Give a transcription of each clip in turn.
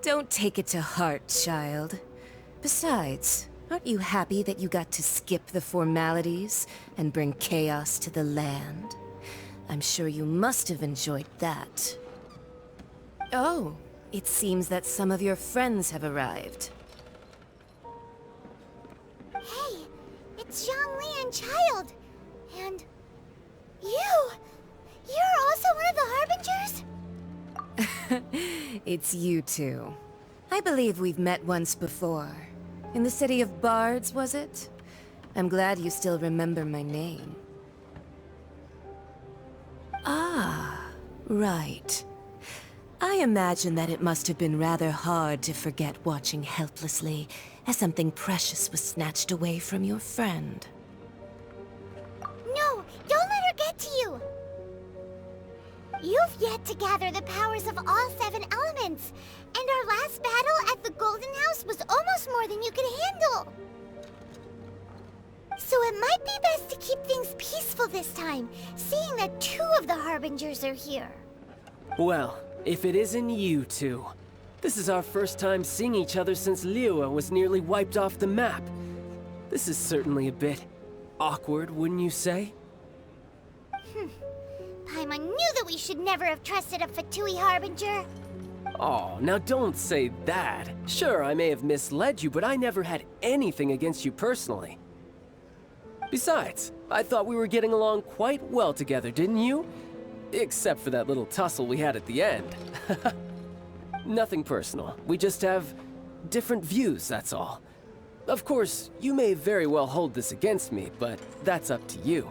Don't take it to heart, child. Besides, aren't you happy that you got to skip the formalities and bring chaos to the land? I'm sure you must have enjoyed that. Oh, it seems that some of your friends have arrived. Hey, it's Zhongli and Childe. And you're also one of the Harbingers? It's you two. I believe we've met once before. In the city of Bards, was it? I'm glad you still remember my name. Ah, right. I imagine that it must have been rather hard to forget watching helplessly as something precious was snatched away from your friend. No, don't let her get to you! You've yet to gather the powers of all 7 elements, and our last battle at the Golden House was almost more than you could handle. So it might be best to keep things peaceful this time, seeing that 2 of the Harbingers are here. Well, if it isn't you two. This is our first time seeing each other since Liyue was nearly wiped off the map. This is certainly a bit awkward, wouldn't you say? Paimon knew that we should never have trusted a Fatui Harbinger. Oh, now don't say that. Sure, I may have misled you, but I never had anything against you personally. Besides, I thought we were getting along quite well together, didn't you? Except for that little tussle we had at the end. Nothing personal. We just have different views, that's all. Of course, you may very well hold this against me, but that's up to you.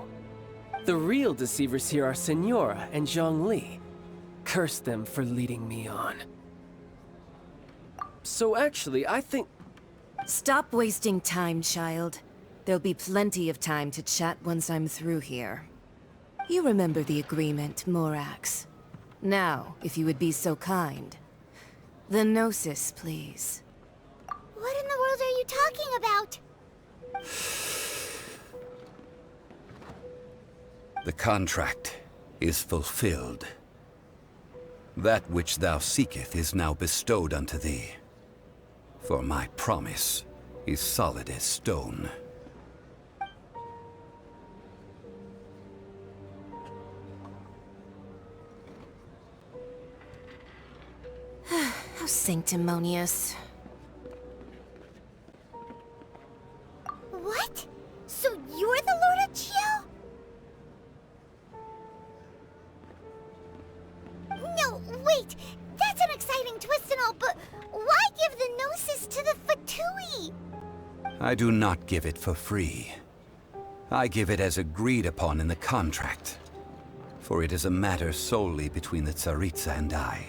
The real deceivers here are Signora and Zhongli. Curse them for leading me on. So actually, I think... Stop wasting time, child. There'll be plenty of time to chat once I'm through here. You remember the agreement, Morax. Now, if you would be so kind. The Gnosis, please. What in the world are you talking about? The contract is fulfilled. That which thou seeketh is now bestowed unto thee. For my promise is solid as stone. How sanctimonious. What? So you're the Lord of Chio? No, wait! That's an exciting twist and all, but why give the Gnosis to the Fatui? I do not give it for free. I give it as agreed upon in the contract. For it is a matter solely between the Tsaritsa and I.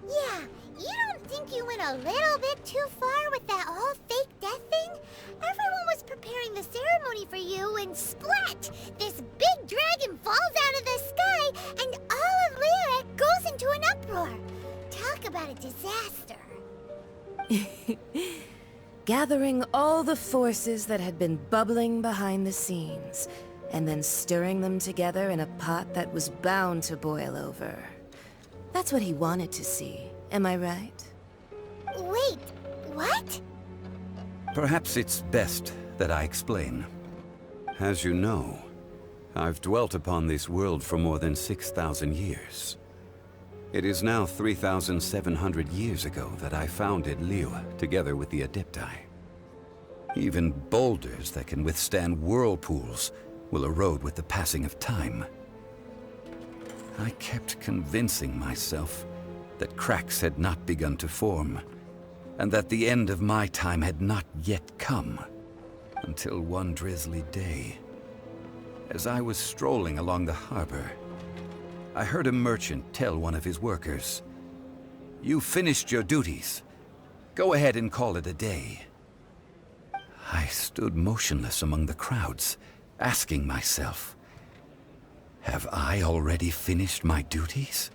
Yeah, you don't think you went a little bit too far with that whole fake death thing? Everyone was preparing the ceremony for you, and splat! This big dragon falls out of the sky, and all of Liyue goes into an uproar. Talk about a disaster. Gathering all the forces that had been bubbling behind the scenes, and then stirring them together in a pot that was bound to boil over. That's what he wanted to see, am I right? Wait, what? Perhaps it's best that I explain. As you know, I've dwelt upon this world for more than 6,000 years. It is now 3,700 years ago that I founded Liyue together with the Adepti. Even boulders that can withstand whirlpools will erode with the passing of time. I kept convincing myself that cracks had not begun to form, and that the end of my time had not yet come, until one drizzly day, as I was strolling along the harbor, I heard a merchant tell one of his workers, "You finished your duties. Go ahead and call it a day." I stood motionless among the crowds, asking myself, have I already finished my duties?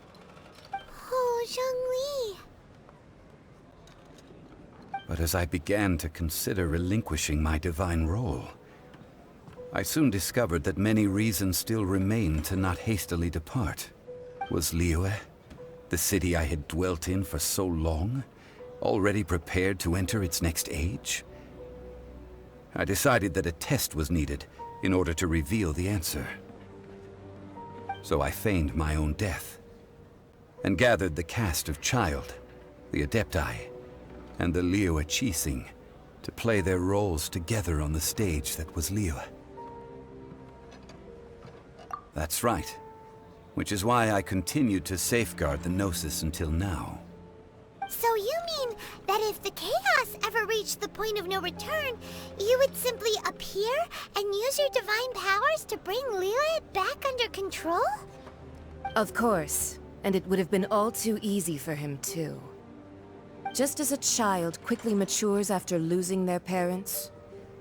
Oh, Zhongli. But as I began to consider relinquishing my divine role, I soon discovered that many reasons still remained to not hastily depart. Was Liyue, the city I had dwelt in for so long, Already prepared to enter its next age? I decided that a test was needed in order to reveal the answer. So I feigned my own death, and gathered the cast of Childe, the Adepti, and the Liyue Qixing to play their roles together on the stage that was Liyue. That's right, which is why I continued to safeguard the Gnosis until now. So you mean that if the chaos ever reached the point of no return, you would simply appear and use your divine powers to bring Liyue back under control? Of course, and it would have been all too easy for him too. Just as a child quickly matures after losing their parents,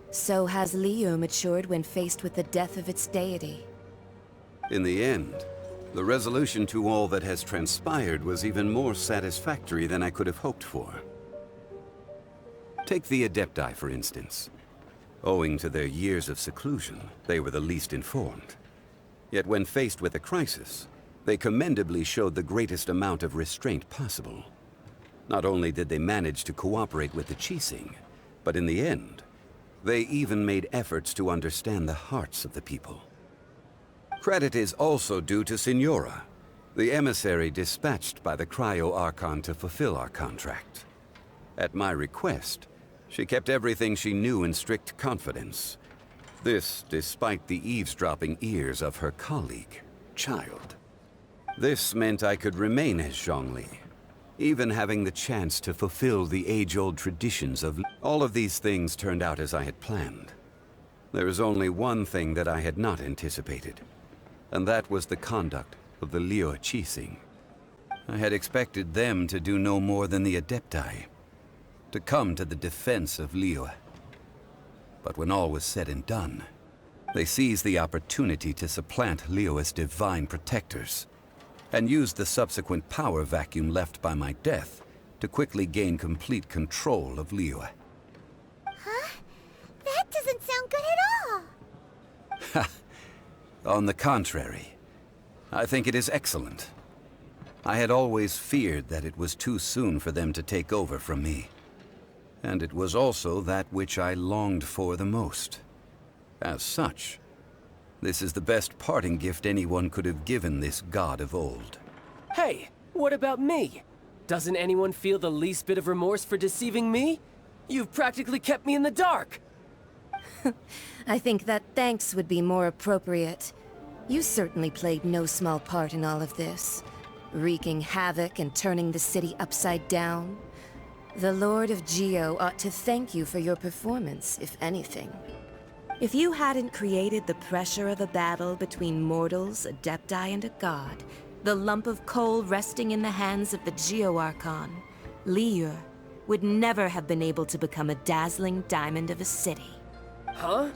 so has Liyue matured when faced with the death of its deity. In the end, the resolution to all that has transpired was even more satisfactory than I could have hoped for. Take the Adepti, for instance. Owing to their years of seclusion, they were the least informed. Yet when faced with a crisis, they commendably showed the greatest amount of restraint possible. Not only did they manage to cooperate with the Qixing, but in the end, they even made efforts to understand the hearts of the people. Credit is also due to Signora, the emissary dispatched by the Cryo-Archon to fulfill our contract. At my request, she kept everything she knew in strict confidence. This despite the eavesdropping ears of her colleague, Childe. This meant I could remain as Zhongli, even having the chance to fulfill the age-old traditions of... All of these things turned out as I had planned. There is only one thing that I had not anticipated, and that was the conduct of the Liyue Qixing. I had expected them to do no more than the Adepti, to come to the defense of Liyue. But when all was said and done, they seized the opportunity to supplant Liyue as divine protectors, and used the subsequent power vacuum left by my death to quickly gain complete control of Liyue. Huh? That doesn't sound good at all! Ha! On the contrary, I think it is excellent. I had always feared that it was too soon for them to take over from me. And it was also that which I longed for the most. As such, this is the best parting gift anyone could have given this god of old. Hey, what about me? Doesn't anyone feel the least bit of remorse for deceiving me? You've practically kept me in the dark! I think that thanks would be more appropriate. You certainly played no small part in all of this, wreaking havoc and turning the city upside down. The Lord of Geo ought to thank you for your performance, if anything. If you hadn't created the pressure of a battle between mortals, Adepti, and a god, the lump of coal resting in the hands of the Geo-Archon, Liyue, would never have been able to become a dazzling diamond of a city. Huh?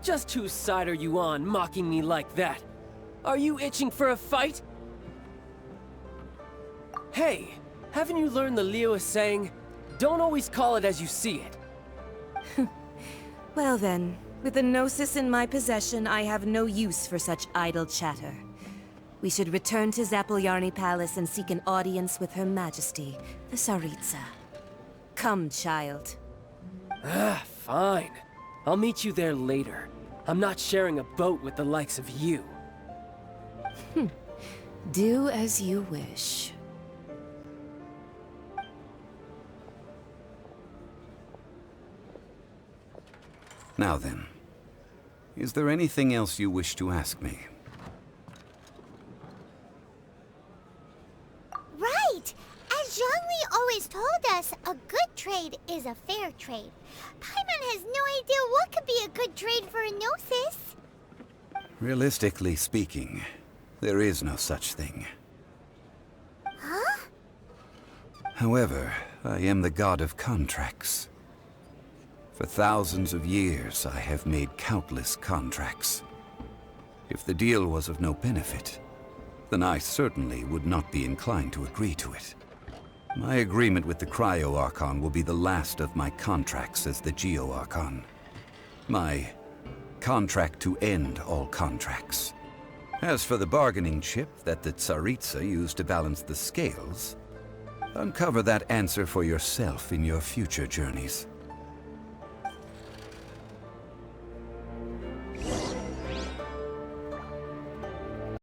Just whose side are you on, mocking me like that? Are you itching for a fight? Hey, haven't you learned the Liyue saying, don't always call it as you see it? Well then, with the Gnosis in my possession, I have no use for such idle chatter. We should return to Zapoljarny Palace and seek an audience with Her Majesty, the Tsaritsa. Come, child. Fine. I'll meet you there later. I'm not sharing a boat with the likes of you. Do as you wish. Now then, is there anything else you wish to ask me? Right! As Zhongli always told us, a good trade is a fair trade. Paimon has no idea what could be a good trade for a Gnosis. Realistically speaking, there is no such thing. Huh? However, I am the god of contracts. For thousands of years, I have made countless contracts. If the deal was of no benefit, then I certainly would not be inclined to agree to it. My agreement with the Cryo-Archon will be the last of my contracts as the Geo-Archon. My contract to end all contracts. As for the bargaining chip that the Tsaritsa used to balance the scales, Uncover that answer for yourself in your future journeys.